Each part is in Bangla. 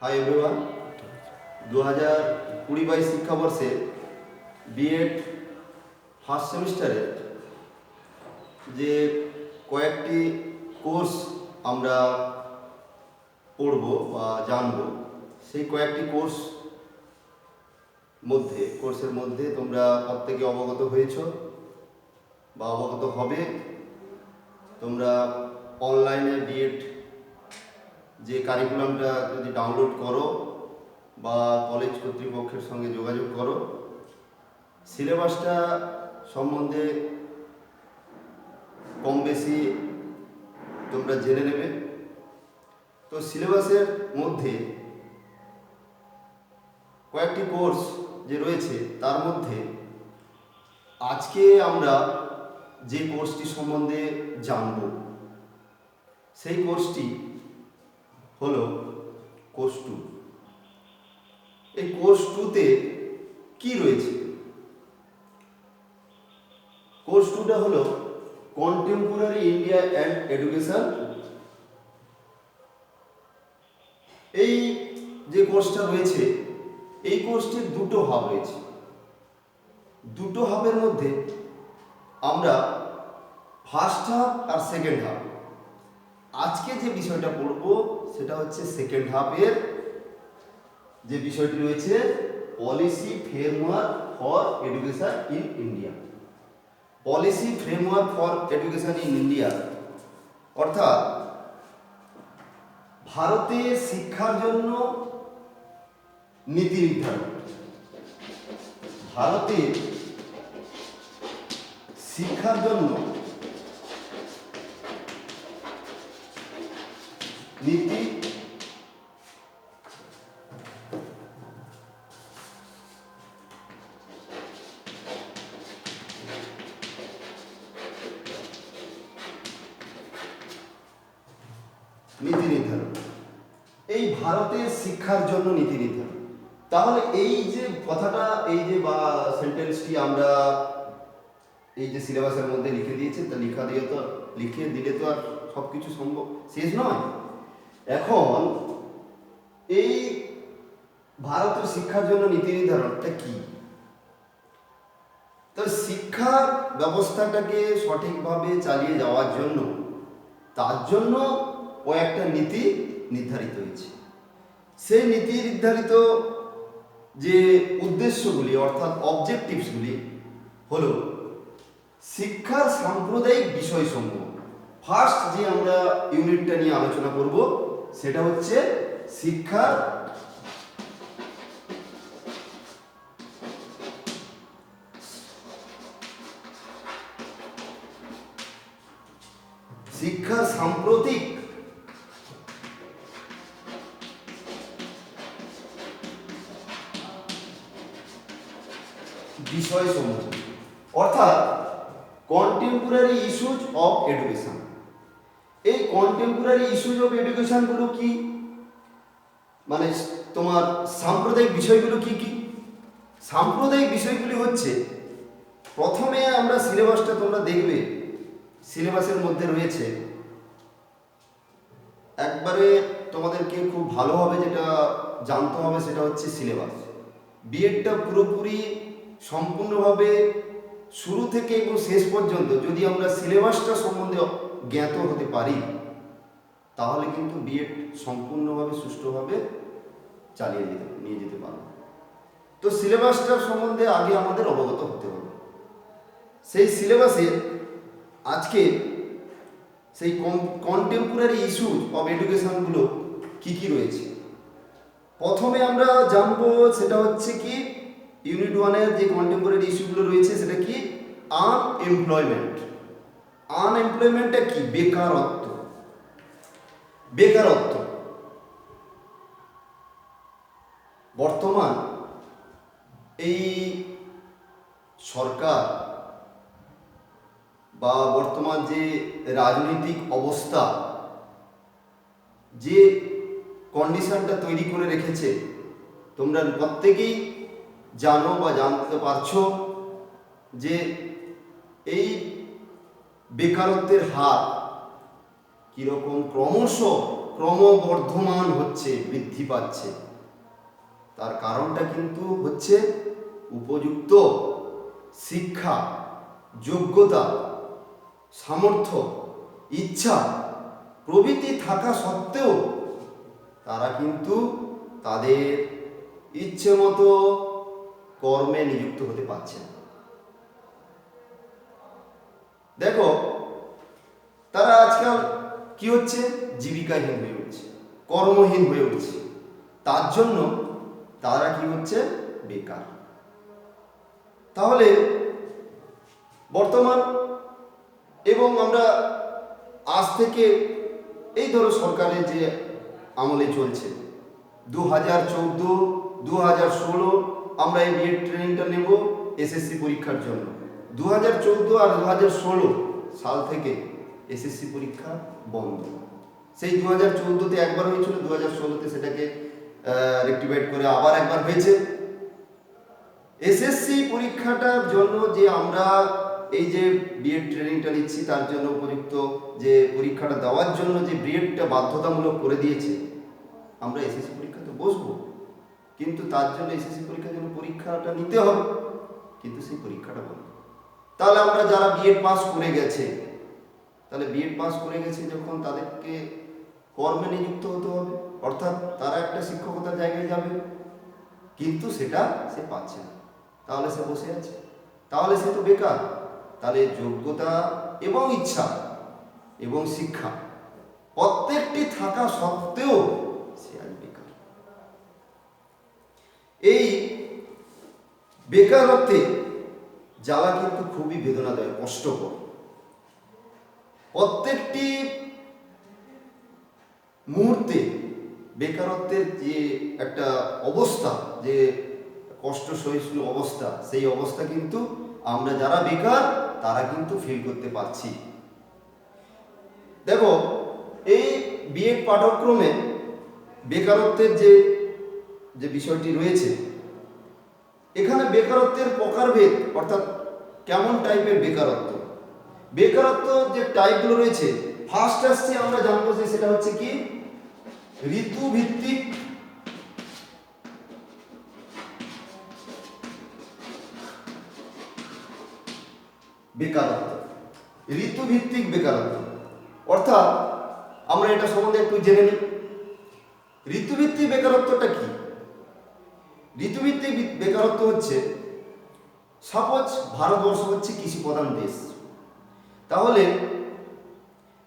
হাই এভরিওয়ান, 2020-22 শিক্ষাবর্ষে বিএড ফার্স্ট সেমিস্টারে যে কয়েকটি কোর্স আমরা পড়ব বা জানব, সেই কয়েকটি কোর্সের মধ্যে তোমরা প্রত্যেকে অবগত হয়েছ বা অবগত হবে। তোমরা অনলাইনে বিএড যে কারিকুলামটা যদি ডাউনলোড করো বা কলেজ কর্তৃপক্ষের সঙ্গে যোগাযোগ করো, সিলেবাসটা সম্বন্ধে কম বেশি তোমরা জেনে নেবে। তো সিলেবাসের মধ্যে কয়েকটি কোর্স যে রয়েছে, তার মধ্যে আজকে আমরা যে কোর্সটি সম্বন্ধে জানব, সেই কোর্সটি হলো কোর্স 2। এই কোর্স 2তে কি রয়েছে? কোর্স 2টা হলো কন্টেম্পোরারি ইন্ডিয়া অ্যান্ড এডুকেশন। এই যে কোর্সটা রয়েছে, এই কোর্সটির দুটো হাব রয়েছে। দুটো হাবের মধ্যে আমরা ফার্স্ট হাব আর সেকেন্ড হাব, আজকে যে বিষয়টা পড়ব সেটা হচ্ছে সেকেন্ড হাফের যে বিষয়টি রয়েছে, policy framework for education in India. Policy framework for education in India অর্থাৎ ভারতে শিক্ষার জন্য নীতি নির্ধারণ। ভারতে শিক্ষার জন্য নীতি নির্ধারণ, এই ভারতের শিক্ষার জন্য নীতি নির্ধারণ। তাহলে এই যে কথাটা, এই যে বা সেন্টেন্সটি আমরা এই যে সিলেবাসের মধ্যে লিখে দিয়েছে, তা লিখে দিলে তো আর সব কিছু সম্ভব শেষ নয়। এখন এই ভারতের শিক্ষার জন্য নীতি নির্ধারণটা কি? তো শিক্ষা ব্যবস্থাটাকে সঠিকভাবে চালিয়ে যাওয়ার জন্য, তার জন্য কয়েকটা নীতি নির্ধারিত হয়েছে। সেই নীতি নির্ধারিত যে উদ্দেশ্যগুলি অর্থাৎ অবজেক্টিভসগুলি হলো শিক্ষার সাম্প্রদায়িক বিষয়সমূহ। ফার্স্ট যে আমরা ইউনিটটা নিয়ে আলোচনা করব সেটা হচ্ছে শিক্ষার সাম্প্রতিক বিষয়সমূহ অর্থাৎ কন্টেম্পোরারি ইস্যুজ অফ এডুকেশন। এই কন্টেম্পোরারি ইস্যুজ অফ এডুকেশনগুলো কি, মানে তোমার সাম্প্রদায়িক বিষয়গুলো কি কি? সাম্প্রদায়িক বিষয়গুলি হচ্ছে, প্রথমে আমরা সিলেবাসটা তোমরা দেখবে, সিলেবাসের মধ্যে রয়েছে একবারে তোমাদেরকে খুব ভালোভাবে যেটা জানতে হবে সেটা হচ্ছে সিলেবাস। বিএডটা পুরোপুরি সম্পূর্ণভাবে শুরু থেকে এবং শেষ পর্যন্ত যদি আমরা সিলেবাসটা সম্বন্ধে জ্ঞাত হতে পারি, তাহলে কিন্তু বিএড সম্পূর্ণভাবে সুষ্ঠুভাবে নিয়ে যেতে পারব। তো সিলেবাসটার সম্বন্ধে আগে আমাদের অবগত হতে হবে। সেই সিলেবাসে আজকে সেই কন্টেম্পোরারি ইস্যুজ অফ এডুকেশনগুলো কি কি রয়েছে, প্রথমে আমরা জানবো সেটা হচ্ছে কি, ইউনিট 1-এর যে কন্টেম্পোরারি ইস্যুগুলো রয়েছে সেটা কি? আনএমপ্লয়মেন্ট। আনএমপ্লয়মেন্টটা কি? বেকারত্ব। বর্তমান এই সরকার বা বর্তমান যে রাজনৈতিক অবস্থা, যে কন্ডিশনটা তৈরি করে রেখেছে, তোমরা প্রত্যেকেই জানো বা জানতে পারছো যে এই বেকারত্বের হার কীরকম ক্রমশ ক্রমবর্ধমান হচ্ছে, বৃদ্ধি পাচ্ছে, তার কারণটা কিন্তু হচ্ছে উপযুক্ত শিক্ষা, যোগ্যতা, সামর্থ্য, ইচ্ছা প্রভৃতি থাকা সত্ত্বেও তারা কিন্তু তাদের ইচ্ছে মতো কর্মে নিযুক্ত হতে পারছে না। দেখো, তারা আজকাল কি হচ্ছে, জীবিকাহীন হয়ে উঠছে, কর্মহীন হয়ে উঠছে, তার জন্য তারা কি হচ্ছে, বেকার। তাহলে বর্তমান এবং আমরা আজ থেকে এই ধরো সরকারের যে আমলে চলছে 2014, 2016 আমরা এই বিএড ট্রেনিংটা নেব এসএসসি পরীক্ষার জন্য। 2014 আর 2016 সাল থেকে এসএসসি পরীক্ষা বন্ধ। সেই 2014-তে একবার হয়েছিল, 2016-তে সেটাকে রেক্টিফাইড করে আবার একবার হয়েছে। এসএসসি পরীক্ষাটার জন্য যে আমরা এই যে বিএড ট্রেনিংটা নিচ্ছি, তার জন্য উপযুক্ত যে পরীক্ষাটা দেওয়ার জন্য যে বিএডটা বাধ্যতামূলক করে দিয়েছে, আমরা এসএসসি পরীক্ষাতে বসবো, কিন্তু তার জন্য এসএসসি পরীক্ষার জন্য পরীক্ষাটা নিতে হবে, কিন্তু সেই পরীক্ষাটা বন্ধ। তাহলে আমরা যারা বিএড পাস করে গেছে, তাহলে বিএড পাস করে গেছে যখন, তাদেরকে কর্মে নিযুক্ত হতে হবে, অর্থাৎ তারা একটা শিক্ষকতার জায়গায় যাবে, কিন্তু সেটা সে পাচ্ছে না, তাহলে সে বসে আছে, তাহলে সে তো বেকার। তাহলে যোগ্যতা এবং ইচ্ছা এবং শিক্ষা প্রত্যেকটি থাকা সত্ত্বেও সে আজ বেকার। এই বেকারত্বে জ্বালা কিন্তু খুবই বেদনাদায়ক, কষ্টকর। প্রত্যেকটি মুহূর্তে বেকারত্বের যে একটা অবস্থা, যে কষ্ট সহিষ্ণু অবস্থা, সেই অবস্থা কিন্তু আমরা যারা বেকার তারা কিন্তু ফিল করতে পারছি। দেখো, এই বিএড পাঠ্যক্রমে বেকারত্বের যে বিষয়টি রয়েছে, এখানে বেকারত্বের প্রকারভেদ, অর্থাৎ কেমন টাইপের বেকারত্ব, বেকারত্ব যে টাইপগুলো রয়েছে, ফার্স্ট আসছে আমরা জানবো যে সেটা হচ্ছে কি ঋতুভিত্তিক বেকারত্ব। ঋতুভিত্তিক বেকারত্ব অর্থাৎ আমরা এটা সম্বন্ধে একটু জেনে নিই। ঋতুভিত্তিক বেকারত্বটা কি? ঋতুভিত্তিক বেকারত্ব হচ্ছে, সাপোজ ভারতবর্ষ হচ্ছে কৃষি প্রধান দেশ, তাহলে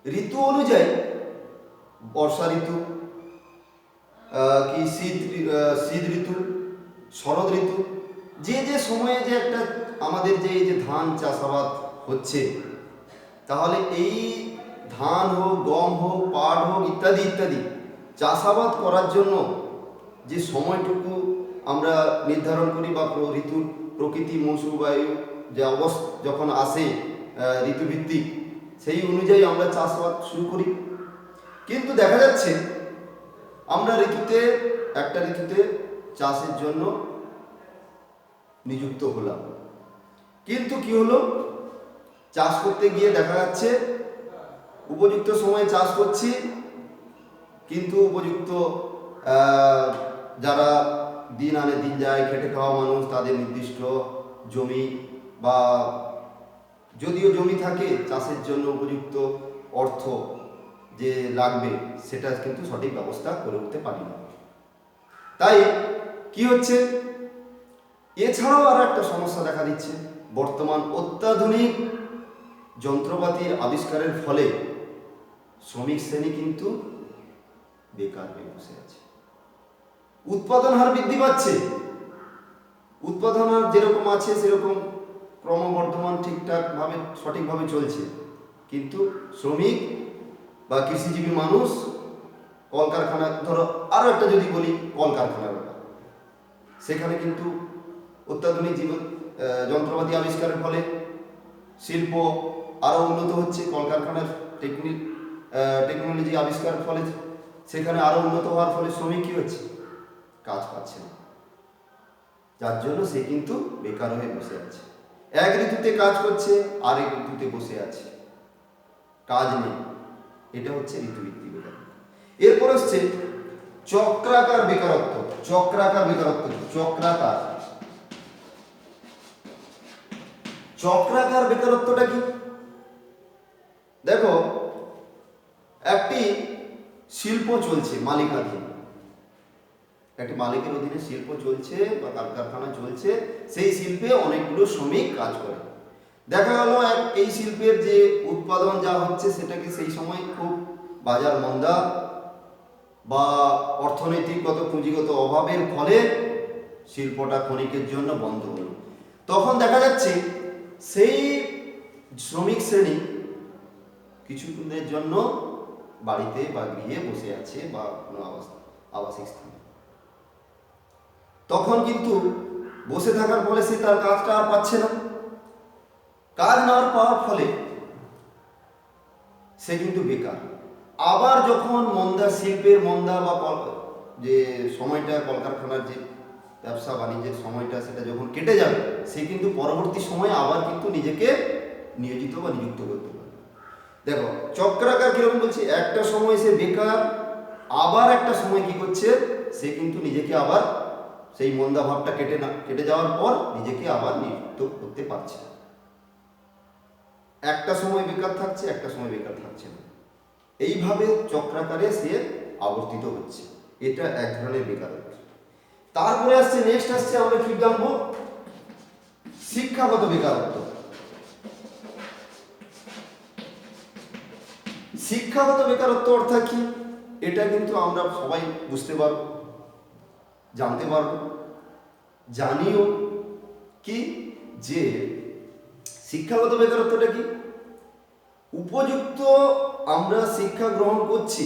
ঋতু অনুযায়ী বর্ষা ঋতু কি শীত ঋতু, শরৎ ঋতু, যে যে সময়ে যে একটা আমাদের যে এই যে ধান চাষাবাদ হচ্ছে, তাহলে এই ধান হোক, গম হোক, পাট হোক, ইত্যাদি ইত্যাদি চাষাবাদ করার জন্য যে সময়টুকু আমরা নির্ধারণ করি, বা ঋতুর প্রকৃতি, মৌসুম বায়ু যে অবস্থা যখন আসে ঋতুভিত্তিক, সেই অনুযায়ী আমরা চাষাবাদ শুরু করি। কিন্তু দেখা যাচ্ছে আমরা একটা ঋতুতে চাষের জন্য নিযুক্ত হলাম, কিন্তু কি হলো, চাষ করতে গিয়ে দেখা যাচ্ছে উপযুক্ত সময়ে চাষ করছি, কিন্তু উপযুক্ত যারা দিন আনে দিন যায় খেটে খাওয়া মানুষ, তাদের নির্দিষ্ট জমি, বা যদিও জমি থাকে, চাষের জন্য উপযুক্ত অর্থ যে লাগবে সেটা কিন্তু সঠিক ব্যবস্থা করে উঠতে পারি না। তাই কি হচ্ছে, এছাড়াও আর একটা সমস্যা দেখা দিচ্ছে, বর্তমান অত্যাধুনিক যন্ত্রপাতির আবিষ্কারের ফলে শ্রমিক শ্রেণী কিন্তু বেকার হয়ে বসে আছে। উৎপাদন হার বৃদ্ধি পাচ্ছে, উৎপাদন হার যেরকম আছে সেরকম ক্রমবর্ধমান ঠিকঠাকভাবে সঠিকভাবে চলছে, কিন্তু শ্রমিক বা কৃষিজীবী মানুষ, কলকারখানা, ধরো আরও একটা যদি বলি কলকারখানার ব্যাপার, সেখানে কিন্তু অত্যাধুনিক যন্ত্রপাতি আবিষ্কারের ফলে শিল্প আরও উন্নত হচ্ছে, কলকারখানার টেকনোলজি আবিষ্কারের ফলে সেখানে আরও উন্নত হওয়ার ফলে শ্রমিক কী হচ্ছে, কাজ পাচ্ছে না, যার জন্য সে কিন্তু বেকার হয়ে বসে আছে। এক ঋতুতে কাজ করছে, আরেক ঋতুতে বসে আছে, কাজ নেই, এটা হচ্ছে ঋতুভিত্তিক বেকারত্ব। এরপর হচ্ছে চক্রাকার বেকারত্ব। চক্রাকার বেকারত্ব কি? চক্রাকার বেকারত্বটা কি? দেখো, একটি শিল্প চলছে মালিকাধীন, একটি মালিকের অধীনে শিল্প চলছে বা কারখানা চলছে, সেই শিল্পে অনেকগুলো শ্রমিক কাজ করে। দেখা গেল এই শিল্পের যে উৎপাদন যা হচ্ছে সেটাকে সেই সময় খুব বাজার মন্দা বা অর্থনৈতিকগত পুঁজিগত অভাবের ফলে শিল্পটা ক্ষণিকের জন্য বন্ধ হলো। তখন দেখা যাচ্ছে সেই শ্রমিক শ্রেণী কিছুদিনের জন্য বাড়িতে বা গৃহে বসে আছে বা কোনো আবাসিক স্থানে। তখন কিন্তু বসে থাকার ফলে সে তার কাজটা আর পাচ্ছে না। কাজ না পাওয়ার ফলে সে কিন্তু বেকার। আবার যখন মন্দা, শিল্পের মন্দা বা যে সময়টা, কলকারখানার যে ব্যবসা বাণিজ্যের সময়টা, সেটা যখন কেটে যাবে, সে কিন্তু পরবর্তী সময়ে আবার কিন্তু নিজেকে নিয়োজিত বা নিযুক্ত করতে পারে। দেখো চক্রাকার কিরকম বলছি, একটা সময় সে বেকার, আবার একটা সময় কি করছে, সে কিন্তু নিজেকে আবার সেই মন্দা ভাবটা কেটে যাওয়ার পর নিজেকে আবার নিযুক্ত করতে পারছে। একটা সময় বেকার থাকছে, একটা সময় বেকার থাকছে না, এইভাবে চক্রাকারে সে আবর্তিত হচ্ছে। এটা এক ধরনের বেকারত্ব। তারপরে আসছে, নেক্সট আসছে, আমরা কি জানবো, শিক্ষাগত বেকারত্ব। শিক্ষাগত বেকারত্ব অর্থাৎ কি? এটা কিন্তু আমরা সবাই বুঝতে পারবো, জানতে পারবো, জানিও কি যে শিক্ষাগত বেকারত্বটা কি? উপযুক্ত আমরা শিক্ষা গ্রহণ করছি,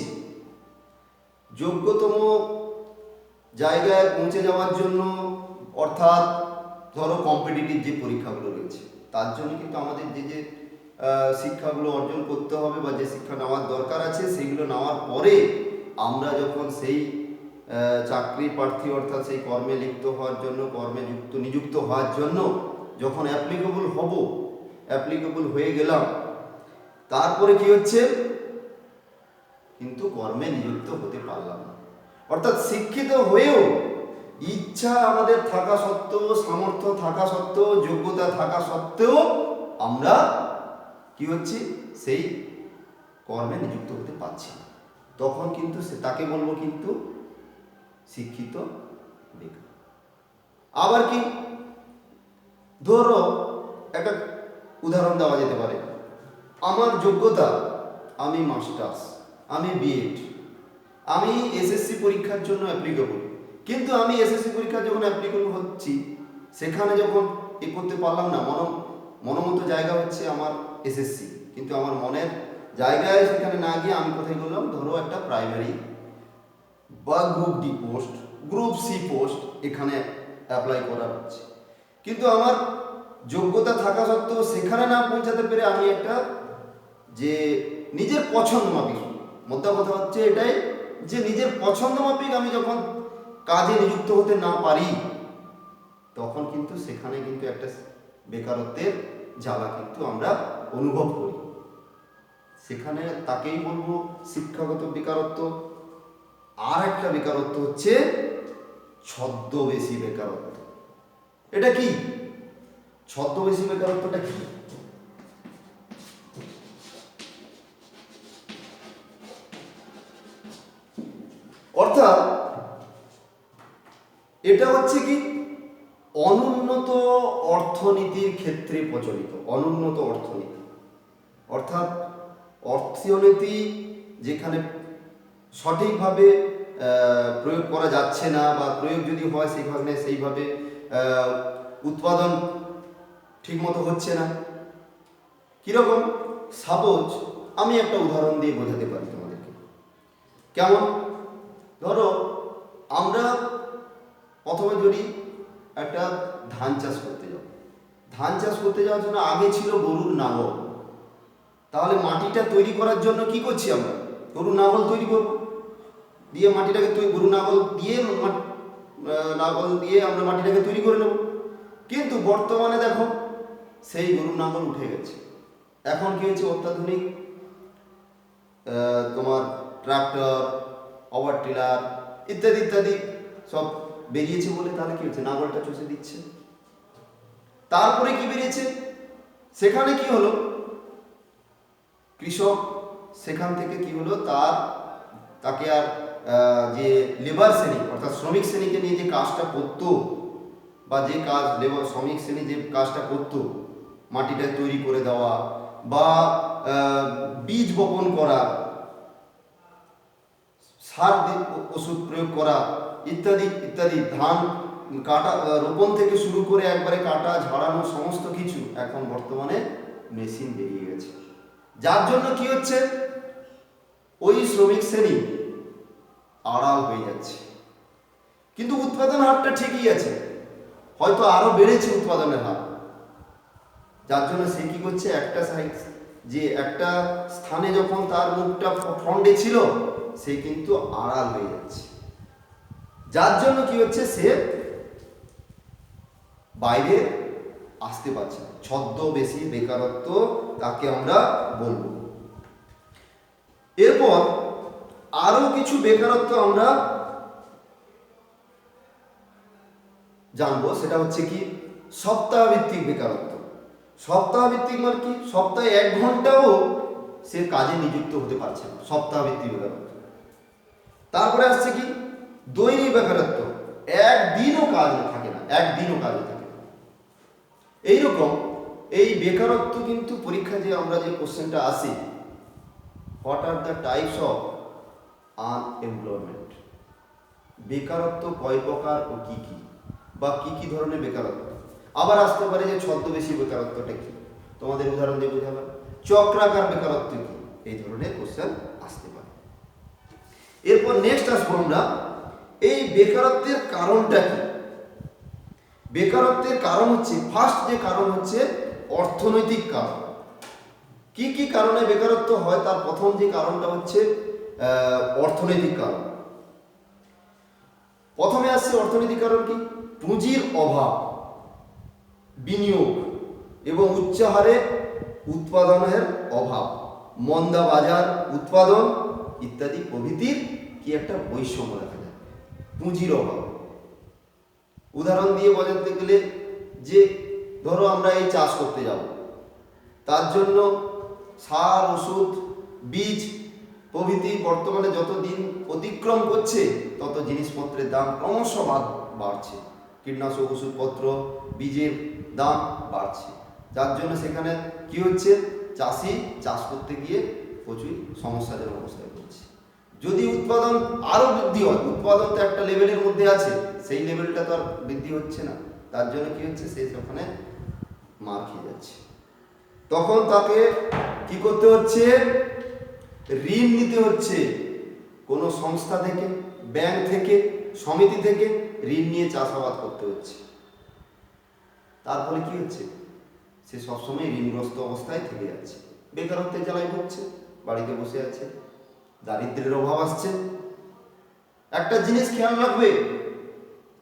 যোগ্যতম জায়গায় পৌঁছে যাওয়ার জন্য, অর্থাৎ ধরো কম্পিটিটিভ যে পরীক্ষাগুলো রয়েছে তার জন্য কিন্তু আমাদের যে শিক্ষাগুলো অর্জন করতে হবে বা যে শিক্ষা নেওয়ার দরকার আছে, সেগুলো নেওয়ার পরে আমরা যখন সেই চাকরি প্রার্থী অর্থাৎ সেই কর্মে লিপ্ত হওয়ার জন্য, কর্মে নিযুক্ত হওয়ার জন্য যখন অ্যাপ্লিকেবল হয়ে গেলাম, তারপরে কি হচ্ছে, কিন্তু কর্মে নিযুক্ত হতে পারলাম না। অর্থাৎ শিক্ষিত হয়েও ইচ্ছা আমাদের থাকা সত্ত্বেও, সামর্থ্য থাকা সত্ত্বেও, যোগ্যতা থাকা সত্ত্বেও আমরা কি হচ্ছে, সেই কর্মে নিযুক্ত হতে পারছি না। তখন কিন্তু তাকে বলবো কিন্তু শিক্ষিত বেকার। আবার কি, ধরো একটা উদাহরণ দেওয়া যেতে পারে, আমার যোগ্যতা, আমি মাস্টার্স, আমি বিএড, আমি এসএসসি পরীক্ষার জন্য অ্যাপ্লিকেবল, কিন্তু আমি এসএসসি পরীক্ষার যখন অ্যাপ্লিকেবল হচ্ছি, সেখানে যখন করতে পারলাম না, মনোমতো জায়গা হচ্ছে আমার এসএসসি, কিন্তু আমার মনের জায়গায় সেখানে না গিয়ে আমি কোথায় করলাম, ধরো একটা প্রাইমারি বা group D post, group C post এখানে অ্যাপ্লাই করা হচ্ছে, কিন্তু আমার যোগ্যতা থাকা সত্ত্বেও সেখানে না পৌঁছাতে পেরে আমি একটা যে নিজের পছন্দ মাফিক, মোদ্দা কথা হচ্ছে এটাই যে নিজের পছন্দ মাফিক আমি যখন কাজে নিযুক্ত হতে না পারি, তখন কিন্তু সেখানে কিন্তু একটা বেকারত্বের জ্বালা কিন্তু আমরা অনুভব করি। সেখানে তাকেই বলবো শিক্ষাগত বেকারত্ব। আর একটা বেকারত্ব হচ্ছে ছদ্মবেশী বেকারত্ব। এটা কি? ছদ্মবেশী বেকারত্বটা কি? অর্থাৎ এটা হচ্ছে কি, অনুন্নত অর্থনীতির ক্ষেত্রে প্রচলিত অনুন্নত অর্থনীতি, অর্থাৎ অর্থনীতি যেখানে সঠিকভাবে প্রয়োগ করা যাচ্ছে না, বা প্রয়োগ যদি হয় সেইভাবে উৎপাদন ঠিকমতো হচ্ছে না। কীরকম? সাপোজ আমি একটা উদাহরণ দিয়ে বোঝাতে পারি তোমাদেরকে। কেমন? ধরো আমরা প্রথমে যদি একটা ধান চাষ করতে যাও, ধান চাষ করতে যাওয়ার জন্য আগে ছিল গরুর নাঙল। তাহলে মাটিটা তৈরি করার জন্য কি করছি, আমরা গরুর নাঙল তৈরি করব, দিয়ে মাটিটাকে গরুর নাঙল দিয়ে আমরা মাটিটাকে তৈরি করে নেব। কিন্তু বর্তমানে দেখো সেই গরুর নাঙল উঠে গেছে। এখন কি হয়েছে, অত্যাধুনিক তোমার ট্রাক্টর, পাওয়ার টিলার ইত্যাদি ইত্যাদি সব বেরিয়েছে বলে তাহলে কি হচ্ছে, নাঙলটা চষে দিচ্ছে। তারপরে কি বেরিয়েছে, সেখানে কি হলো, কৃষক সেখান থেকে কি হলো, তাকে আর যে লেবার শ্রেণী অর্থাৎ শ্রমিক শ্রেণীকে নিয়ে যে কাজটা করতো, বা যে কাজ লেবার শ্রমিক শ্রেণী যে কাজটা করতো, মাটিটা তৈরি করে দেওয়া বা বীজ বপন করা, সার ওষুধ প্রয়োগ করা ইত্যাদি ইত্যাদি, ধান কাটা রোপণ থেকে শুরু করে একবারে কাটা ঝাড়ানো সমস্ত কিছু এখন বর্তমানে মেশিন বেরিয়ে গেছে। যার জন্য কি হচ্ছে, ওই শ্রমিক শ্রেণী আড়াল হয়ে যাচ্ছে। কিন্তু উৎপাদন হারটা ঠিকই আছে, হয়তো আরো বেড়েছে উৎপাদনের হার। যার জন্য সে কি করছে, একটা সাইড যে একটা স্থানে যখন তার মুখটা ফ্রন্টে ছিল, সে কিন্তু আড়াল হয়ে যাচ্ছে। যার জন্য কি হচ্ছে, সে বাইরে আসতে পারছে না। ছদ্মবেশী বেকারত্ব তাকে আমরা বলবো। এরপর আরো কিছু বেকারত্ব আমরা জানবো, সেটা হচ্ছে কি সপ্তাহভিত্তিক বেকারত্ব। সপ্তাহভিত্তিক মানে কি, সপ্তাহে 1 ঘন্টাও সে কাজে নিযুক্ত হতে পারছে না, সপ্তাহভিত্তিক বেকারত্ব। তারপরে আসছে কি দৈনিক বেকারত্ব, একদিনও কাজ থাকে না, একদিনও কাজ থাকে না। এইরকম এই বেকারত্ব কিন্তু পরীক্ষা যে আমরা যে কোশ্চেনটা আসি, what are the types of unemployment, বেকারত্ব কয় প্রকার ও কি কি, বা কি কি ধরনের বেকারত্ব। আবার আসতে পারে যে ছদ্মবেশী বেকারত্বটা কি, তোমাদের উদাহরণ দিয়ে বোঝালাম। চক্রাকার বেকারত্ব কি, এই ধরনের কোশ্চেন আসতে পারে। এরপর নেক্সট আসবো আমরা, এই বেকারত্বের কারণটা কি। বেকারত্বের কারণ হচ্ছে, ফার্স্ট যে কারণ হচ্ছে অর্থনৈতিক কারণ। কি কি কারণে বেকারত্ব হয়, তার প্রথম যে কারণটা হচ্ছে অর্থনৈতিক কারণ। প্রথমে আসছে অর্থনৈতিক কারণ কি, পুঁজির অভাব, বিনিয়োগ এবং উচ্চহারে উৎপাদনের অভাব, মন্দা বাজার উৎপাদন ইত্যাদি প্রভৃতির কি একটা বৈষম্য দেখা যায়, পুঁজির অভাব। উদাহরণ দিয়ে বোঝাতে গেলে, যে ধরো আমরা এই চাষ করতে যাব, তার জন্য সার ওষুধ বীজ প্রভৃতি বর্তমানে যত দিন অতিক্রম করছে তত জিনিসপত্রের দাম ক্রমশ বাড়ছে, কীটনাশক ওষুধপত্র বীজের দাম বাড়ছে। যার জন্য সেখানে কি হচ্ছে, চাষি চাষ করতে গিয়ে প্রচুর সমস্যাজনক অবস্থায় পড়ছে। যদি উৎপাদন আরও বৃদ্ধি হয়, উৎপাদন তো একটা লেভেলের মধ্যে আছে, সেই লেভেলটা তো আর বৃদ্ধি হচ্ছে না, তার জন্য কি হচ্ছে, সে সেখানে মার খেয়ে যাচ্ছে। তখন তাকে কি করতে হচ্ছে, ঋণ নিতে হচ্ছে, কোনো সংস্থা থেকে, ব্যাংক থেকে, সমিতি থেকে ঋণ নিয়ে চাষাবাদ করতে হচ্ছে। তার ফলে কি হচ্ছে, সে সবসময় ঋণগ্রস্ত অবস্থায় থেকে যাচ্ছে, বেকারত্বের জ্বালায় ভুগছে, বাড়িতে বসে আছে, দারিদ্র্যের অভাব আসছে। একটা জিনিস খেয়াল রাখবে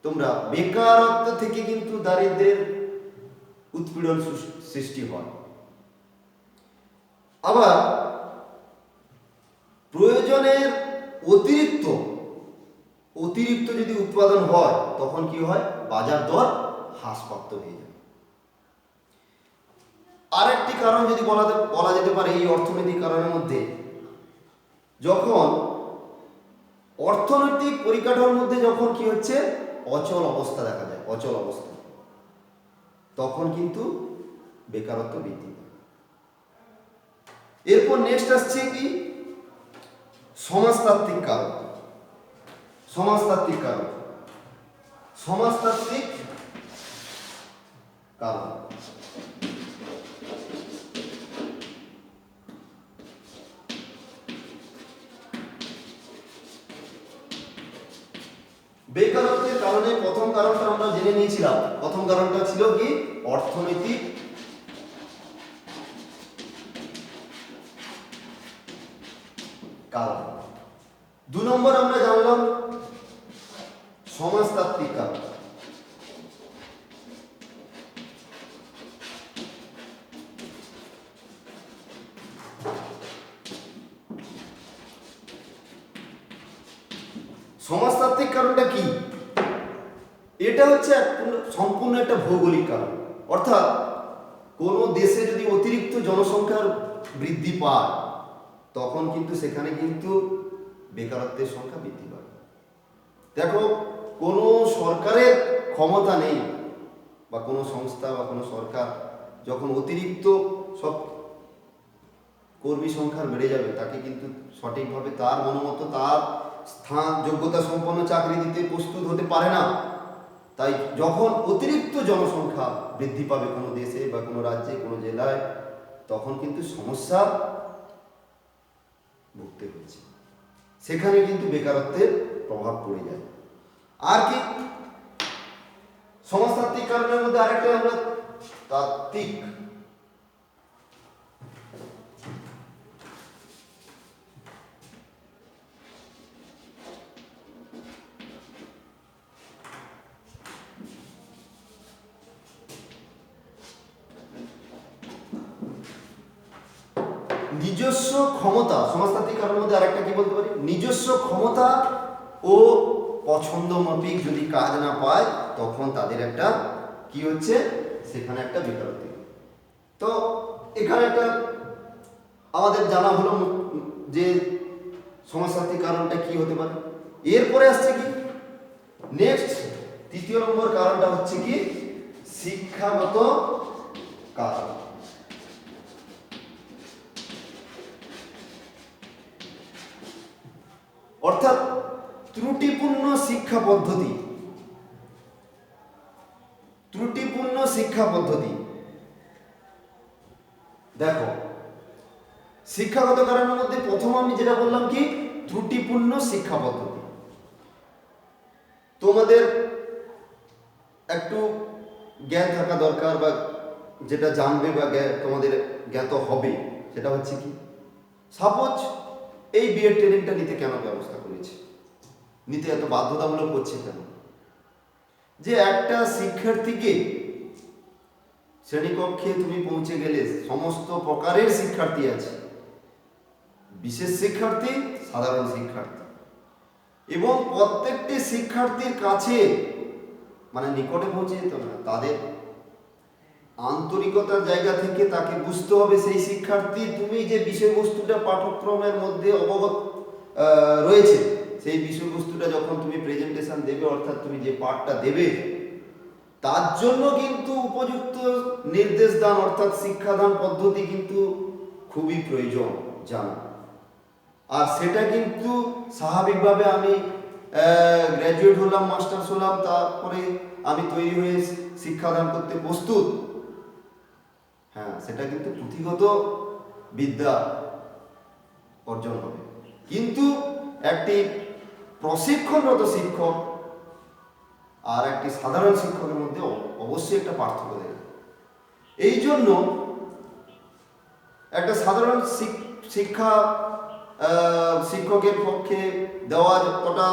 তোমরা, বেকারত্ব থেকে কিন্তু দারিদ্র্যের উৎপীড়ন সৃষ্টি হয়। আবার প্রয়োজনের অতিরিক্ত যদি উৎপাদন হয়, তখন কি হয়, বাজার দর হ্রাসপ্রাপ্ত হয়ে যায়। আরেকটি কারণ যদি বলা যেতে পারে এই অর্থনৈতিক কারণের মধ্যে, যখন অর্থনৈতিক পরিকাঠামোর মধ্যে যখন কি হচ্ছে, অচল অবস্থা দেখা যায়, অচল অবস্থা, তখন কিন্তু বেকারত্ব বৃদ্ধি পায়। এরপর নেক্সট আসছে কি সমাজতাত্ত্বিক কারণ। সমাজতাত্ত্বিক কারণ, সমাজতাত্ত্বিক কারণ। বেকারত্বের কারণে প্রথম কারণটা আমরা জেনে নিয়েছিলাম, প্রথম কারণটা ছিল কি অর্থনৈতিক কারণ। 2 নম্বর আমরা জানলাম সমাজতাত্ত্বিক কারণ। কারণটা কি? এটা হচ্ছে সম্পূর্ণ একটা ভৌগোলিক কারণ। অর্থাৎ কোনো দেশে যদি অতিরিক্ত জনসংখ্যার বৃদ্ধি পায় তখন কিন্তু সেখানে কিন্তু বেকারত্বের সংখ্যা বৃদ্ধি পায়। দেখো, কোনো সরকারের ক্ষমতা নেই বা কোনো সংস্থা বা কোনো সরকার যখন অতিরিক্ত সব কর্মী সংখ্যা বেড়ে যাবে তাকে কিন্তু সঠিকভাবে তার মনোমতো তার স্থান যোগ্যতা সম্পন্ন চাকরি দিতে প্রস্তুত হতে পারে না। তাই যখন অতিরিক্ত জনসংখ্যা বৃদ্ধি পাবে কোনো দেশে বা কোনো রাজ্যে কোনো জেলায় তখন কিন্তু সমস্যা ভুগতে হচ্ছে, সেখানে কিন্তু বেকারত্বের প্রভাব পড়ে যায়। আর কি সমাজতাত্ত্বিক কারণের মধ্যে আরেকটা আমরা তাত্ত্বিক নিজস্ব ক্ষমতা, সমাজতাত্ত্বিক কারণের মধ্যে আরেকটা কি বলতে পারি, নিজস্ব ক্ষমতা ও পছন্দ মাফিক যদি কাজ না পায় তখন তাদের একটা কি হচ্ছে, সেখানে একটা বেকারত্ব। তো এখানে একটা আমাদের জানা হলো যে সমাজতাত্ত্বিক কারণটা কি হতে পারে। এরপরে আসছে কি নেক্সট তৃতীয় নম্বর কারণটা হচ্ছে কি শিক্ষাগত কারণ। অর্থাৎ ত্রুটিপূর্ণ শিক্ষা পদ্ধতি। ত্রুটিপূর্ণ শিক্ষা পদ্ধতি দেখো, শিক্ষাগত কারণের মধ্যে প্রথম আমি যেটা বললাম কি ত্রুটিপূর্ণ শিক্ষা পদ্ধতি। তোমাদের একটু জ্ঞান থাকা দরকার বা যেটা জানবে বা তোমাদের জ্ঞাত হবে সেটা হচ্ছে কি, সাপোজ এই বিএড ট্রেনিংটা নিতে কেন ব্যবস্থা করেছে, নিতে এত বাধ্যতামূলক করছে কেন? যে একটা শিক্ষার্থীকে শ্রেণীকক্ষে তুমি পৌঁছে গেলে সমস্ত প্রকারের শিক্ষার্থী আছে, বিশেষ শিক্ষার্থী, সাধারণ শিক্ষার্থী, এবং প্রত্যেকটি শিক্ষার্থীর কাছে মানে নিকটে পৌঁছে যেতে হবে না, তাদের আন্তরিকতার জায়গা থেকে তাকে বুঝতে হবে সেই শিক্ষার্থী তুমি যে বিষয়বস্তুটা পাঠ্যক্রমের মধ্যে অবগত রয়েছে সেই বিষয়বস্তুটা যখন তুমি প্রেজেন্টেশন দেবে, অর্থাৎ তুমি যে পাঠটা দেবে তার জন্য কিন্তু উপযুক্ত নির্দেশ দান অর্থাৎ শিক্ষাদান পদ্ধতি কিন্তু খুবই প্রয়োজন জানা। আর সেটা কিন্তু স্বাভাবিকভাবে আমি গ্র্যাজুয়েট হলাম, মাস্টার্স হলাম, তারপরে আমি তৈরি হয়ে শিক্ষাদান করতে প্রস্তুত, হ্যাঁ সেটা কিন্তু পুঁথিগত বিদ্যা অর্জন হবে। কিন্তু একটি প্রশিক্ষণরত শিক্ষক আর একটি সাধারণ শিক্ষকের মধ্যে অবশ্যই একটা পার্থক্য দেখা যায়। এই জন্য একটা সাধারণ শিক্ষকের পক্ষে দেওয়া যতটা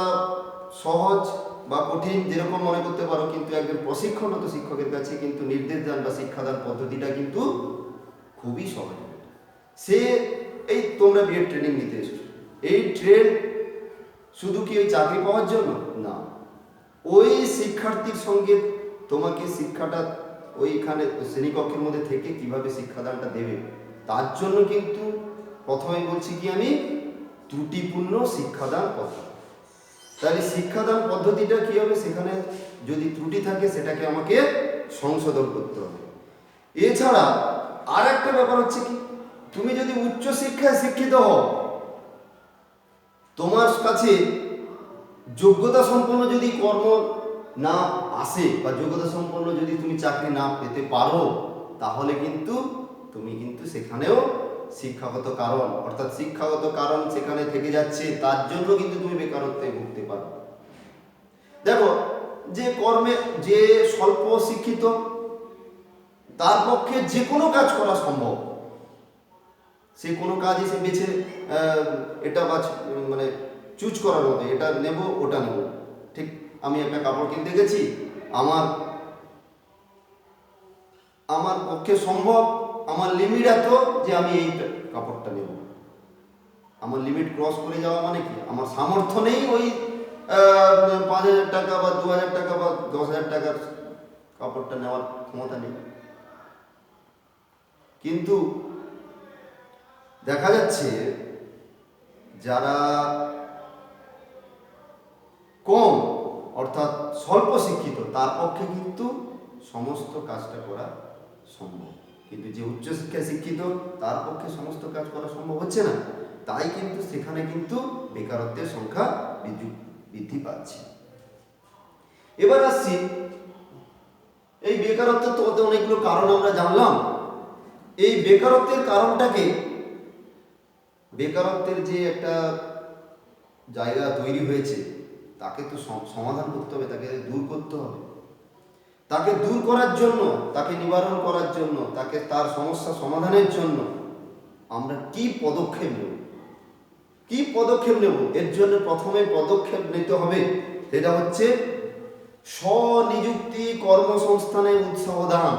সহজ বা কঠিন যেরকম মনে করতে পারো, কিন্তু একজন প্রশিক্ষণরত শিক্ষকের কাছে কিন্তু নির্দেশ দান বা শিক্ষাদান পদ্ধতিটা কিন্তু খুবই সহজ। সে এই তোমরা বিএড ট্রেনিং নিতে এসেছো, এই ট্রেন শুধু কি ওই চাকরি পাওয়ার জন্য না, ওই শিক্ষার্থীর সঙ্গে তোমাকে শিক্ষাটা ওইখানে শ্রেণীকক্ষের মধ্যে থেকে কিভাবে শিক্ষাদানটা দেবে তার জন্য কিন্তু প্রথমে বলছি কি আমি ত্রুটিপূর্ণ শিক্ষাদান পদ্ধতি। তাহলে শিক্ষাদান পদ্ধতিটা কি হবে, সেখানে যদি ত্রুটি থাকে সেটাকে আমাকে সংশোধন করতে হবে। এছাড়া আর একটা ব্যাপার হচ্ছে কি, তুমি যদি উচ্চ শিক্ষায় শিক্ষিত হও, তোমার কাছে যোগ্যতা সম্পন্ন যদি কর্ম না আসে বা যোগ্যতা সম্পন্ন যদি তুমি চাকরি না পেতে পারো, তাহলে কিন্তু তুমি কিন্তু সেখানেও শিক্ষাগত কারণ অর্থাৎ শিক্ষাগত কারণ সেখানে থেকে যাচ্ছে, তার জন্য কিন্তু তুমি বেকারত্বে ভুগতে পারো। দেখো, যে কর্মে যে স্বল্প শিক্ষিত তার পক্ষে যে কোনো কাজ করা সম্ভব, সে কোনো কাজই সে বেছে এটা মানে চুজ করার মতো, এটা নেব ওটা নেব। ঠিক আমি একটা কাপড় কিনতে গেছি, আমার পক্ষে সম্ভব, আমার লিমিট এত যে আমি এই কাপড়টা নেব। আমার লিমিট ক্রস করে যাওয়া মানে কি, আমার সামর্থ্য নেই ওই 5,000 টাকা বা 2,000 টাকা বা 10,000 টাকার কাপড়টা নেওয়ার ক্ষমতা নেই। কিন্তু দেখা যাচ্ছে যারা কম অর্থাৎ স্বল্প শিক্ষিত তার পক্ষে কিন্তু সমস্ত কাজটা করা সম্ভব, কিন্তু যে উচ্চশিক্ষায় শিক্ষিত তার পক্ষে সমস্ত কাজ করা সম্ভব হচ্ছে না। তাই কিন্তু সেখানে কিন্তু বেকারত্বের সংখ্যা বৃদ্ধি পাচ্ছে। এবার আসছি, এই বেকারত্বের তো অনেকগুলো কারণ আমরা জানলাম। এই বেকারত্বের কারণটাকে, বেকারত্বের যে একটা জায়গা তৈরি হয়েছে তাকে তো সমাধান করতে হবে, তাকে দূর করতে হবে। তাকে দূর করার জন্য, তাকে নিবারণ করার জন্য, তাকে তার সমস্যা সমাধানের জন্য আমরা কি পদক্ষেপ নেব, এর জন্য প্রথমে পদক্ষেপ নিতে হবে সেটা হচ্ছে স্বনিযুক্তি কর্মসংস্থানে উৎসাহ দান।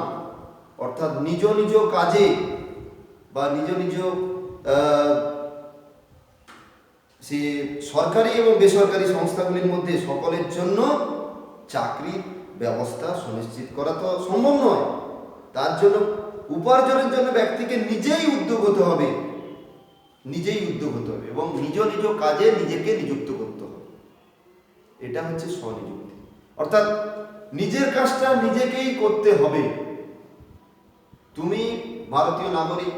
অর্থাৎ নিজ নিজ কাজে বা নিজ নিজ সে সরকারি এবং বেসরকারি সংস্থাগুলির মধ্যে সকলের জন্য চাকরির ব্যবস্থা সুনিশ্চিত করা তো সম্ভব নয়। তার জন্য উপার্জনের জন্য ব্যক্তিকে নিজেই উদ্যোগ হতে হবে এবং নিজ নিজ কাজে নিজেকে নিযুক্ত করতে হবে। এটা হচ্ছে স্বনিযুক্তি, অর্থাৎ নিজের কাজটা নিজেকেই করতে হবে। তুমি ভারতীয় নাগরিক,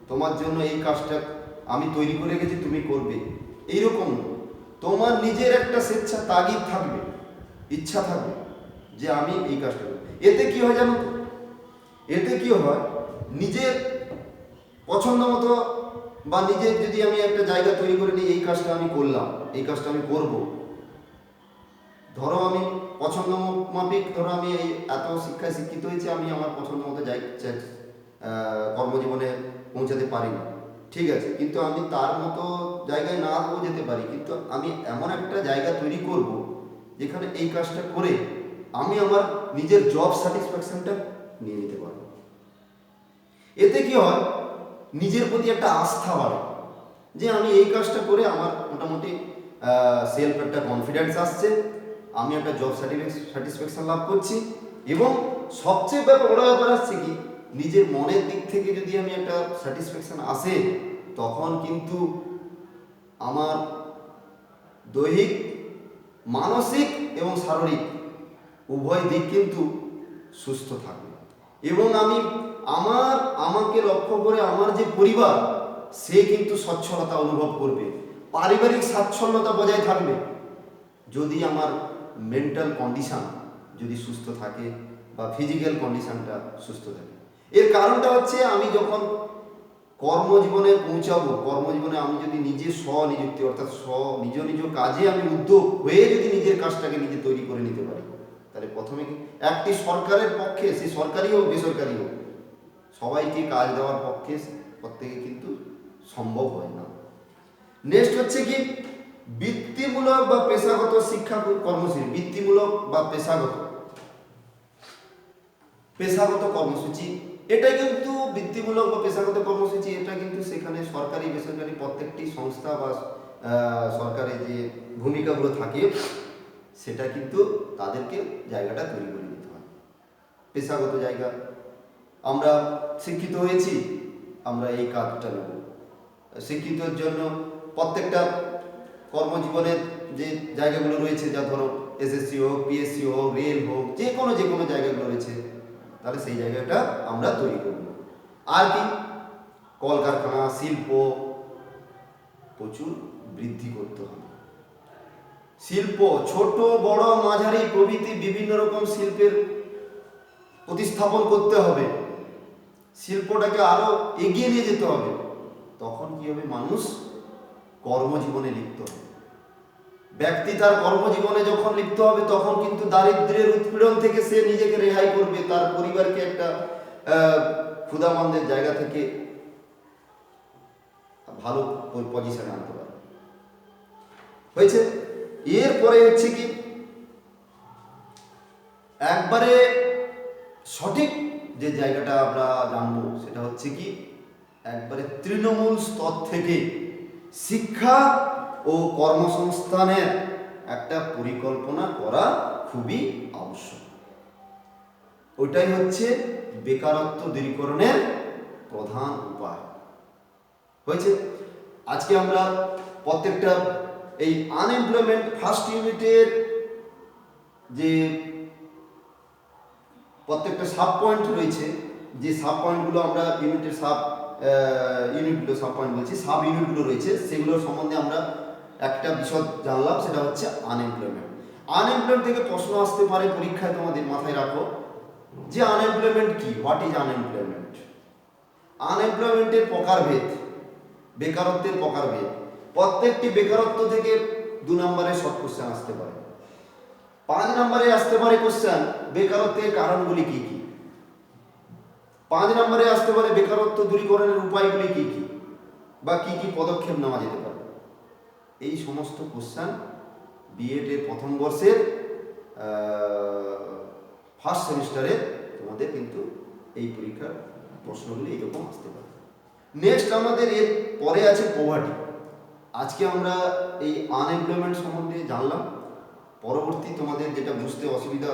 তোমার জন্য এই কাজটা আমি তৈরি করে রেখেছি, তুমি করবে, এইরকম তোমার নিজের একটা স্বেচ্ছা তাগিদ থাকবে, ইচ্ছা থাকবে যে আমি এই কাজটা করব। এতে কি হয় জানো? এতে কি হয়, নিজের পছন্দ মতো বা নিজের যদি আমি একটা জায়গা তৈরি করে নিই, এই কাজটা আমি করলাম, এই কাজটা আমি করব, ধরো আমি পছন্দ মাফিক, ধরো আমি এই এত শিক্ষায় শিক্ষিত হয়েছি, আমি আমার পছন্দ মতো কর্মজীবনে পৌঁছাতে পারিনি, ঠিক আছে, কিন্তু আমি তার মতো জায়গায় না যেতে পারি, কিন্তু আমি এমন একটা জায়গা তৈরি করব যেখানে এই কাজটা করে আমি আমার নিজের জব স্যাটিসফ্যাকশনটা নিয়ে নিতে পারবো। এতে কি হয়, নিজের প্রতি একটা আস্থা বাড়ে যে আমি এই কাজটা করে আমার মোটামুটি সেলফ একটা কনফিডেন্স আসছে, আমি একটা জব স্যাটিসফ্যাকশন লাভ করছি, এবং সবচেয়ে বড় ব্যাপার আসছে কি, নিজের মনের দিক থেকে যদি আমি একটা স্যাটিসফ্যাকশন আসে, তখন কিন্তু আমার দৈহিক, মানসিক এবং শারীরিক উভয় দিক কিন্তু সুস্থ থাকবে, এবং আমাকে লক্ষ্য করে আমার যে পরিবার সে কিন্তু সচ্ছলতা অনুভব করবে, পারিবারিক স্বাচ্ছন্দ্যতা বজায় থাকবে যদি আমার মেন্টাল কন্ডিশন যদি সুস্থ থাকে বা ফিজিক্যাল কন্ডিশনটা সুস্থ থাকে। এর কারণটা হচ্ছে, আমি যখন কর্মজীবনে পৌঁছাবো, কর্মজীবনে আমি যদি নিজে স্বনিযুক্তি অর্থাৎ নিজ নিজ কাজে আমি উদ্যোগ হয়ে যদি নিজের কাজটাকে নিজে তৈরি করে নিতে পারি, তাহলে প্রথমে একটি সরকারের পক্ষে, সে সরকারি হোক বেসরকারি হোক, সবাইকে কাজ দেওয়ার পক্ষে প্রত্যেকে কিন্তু সম্ভব হয় না। নেক্সট হচ্ছে কি, বৃত্তিমূলক বা পেশাগত শিক্ষা কর্মসূচি, বৃত্তিমূলক বা পেশাগত কর্মসূচি, এটা কিন্তু বৃত্তিমূলক বা পেশাগত কর্মসূচি, এটা কিন্তু সেখানে সরকারি বেসরকারি প্রত্যেকটি সংস্থা বা সরকারি যে ভূমিকাগুলো থাকে সেটা কিন্তু তাদেরকে জায়গাটা তৈরি করে দিতে হয়। পেশাগত জায়গা, আমরা শিক্ষিত হয়েছি, আমরা এই কাজটা নেব। শিক্ষিতর জন্য প্রত্যেকটা কর্মজীবনের যে জায়গাগুলো রয়েছে, যা ধরো এসএসসি হোক, পিএসসি হোক, রেল হোক, যে কোনো জায়গাগুলো রয়েছে, তাহলে সেই জায়গাটা আমরা তৈরি করব। আর কি, কলকারখানা, শিল্প প্রচুর বৃদ্ধি করতে হবে। শিল্প ছোট বড় মাঝারি প্রভৃতি বিভিন্ন রকম শিল্পের প্রতিস্থাপন করতে হবে, শিল্পটাকে আরো এগিয়ে নিয়ে যেতে হবে। তখন কি হবে, মানুষ কর্মজীবনে লিপ্ত হবে। ব্যক্তি তার কর্মজীবনে যখন লিপ্ত হবে, তখন কিন্তু দারিদ্র্যের উৎপীড়ন থেকে সে নিজেকে রেহাই করবে, তার পরিবারকে একটা ক্ষুধামন্দের জায়গা থেকে ভালো পজিশনে আনতে পারবে। হয়েছে। এরপরে হচ্ছে কি, একবারে সঠিক যে জায়গাটা আমরা জানবো সেটা হচ্ছে কি, একবারে তৃণমূল স্তর থেকে শিক্ষা ও কর্মসংস্থানের একটা পরিকল্পনা করা খুবই আবশ্যক। ওইটাই হচ্ছে বেকারত্ব দূরীকরণের প্রধান উপায়। হয়েছে। আজকে আমরা প্রত্যেকটা এই আনএমপ্লয়মেন্ট ফার্স্ট ইউনিটের যে প্রত্যেকটা সাব পয়েন্ট রয়েছে, যে সাব পয়েন্টগুলো আমরা ইউনিটের সাব ইউনিটগুলো রয়েছে, সেগুলোর সম্বন্ধে আমরা একটা বিষয় জানলাম, সেটা হচ্ছে আনএমপ্লয়মেন্ট। আনএমপ্লয়মেন্ট থেকে প্রশ্ন আসতে পারে পরীক্ষায়, তোমাদের মাথায় রাখো যে আনএমপ্লয়মেন্ট কি, হোয়াট ইজ আনএমপ্লয়মেন্ট। আনএমপ্লয়মেন্টের প্রকারভেদ, বেকারত্বের প্রকারভেদ। প্রত্যেকটি বেকারত্ব থেকে 2 নম্বরে শর্ট কোশ্চেন আসতে পারে, 5 নম্বরে আসতে পারে কোশ্চেন বেকারত্বের কারণগুলি কি কি, 5 নম্বরে আসতে পারে বেকারত্ব দূরীকরণের উপায়গুলি কি কি, বা কি কি পদক্ষেপ নেওয়া যেতে পারে। এই সমস্ত কোশ্চেন বিএড এর প্রথম বর্ষের ফার্স্ট সেমিস্টারে তোমাদের কিন্তু এই পরীক্ষার প্রশ্নগুলি এইরকম আসতে পারে। নেক্সট আমাদের এর পরে আছে পভার্টি। আজকে আমরা এই আনএমপ্লয়মেন্ট সম্বন্ধে জানলাম। পরবর্তী তোমাদের যেটা বুঝতে অসুবিধা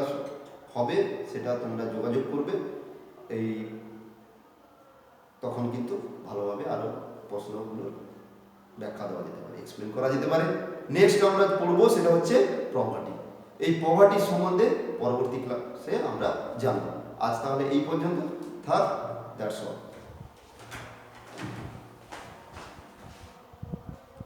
হবে সেটা তোমরা যোগাযোগ করবে, এই তখন কিন্তু ভালোভাবে আরও প্রশ্নগুলোর ব্যাখ্যা দেওয়া যেতে পারে, এক্সপ্লেন করা যেতে পারে। নেক্সট আমরা পড়বো সেটা হচ্ছে পভার্টি। এই পভার্টি সম্বন্ধে পরবর্তী ক্লাসে আমরা জানবো। আজ তাহলে এই পর্যন্ত থাক, দ্যাটস অল।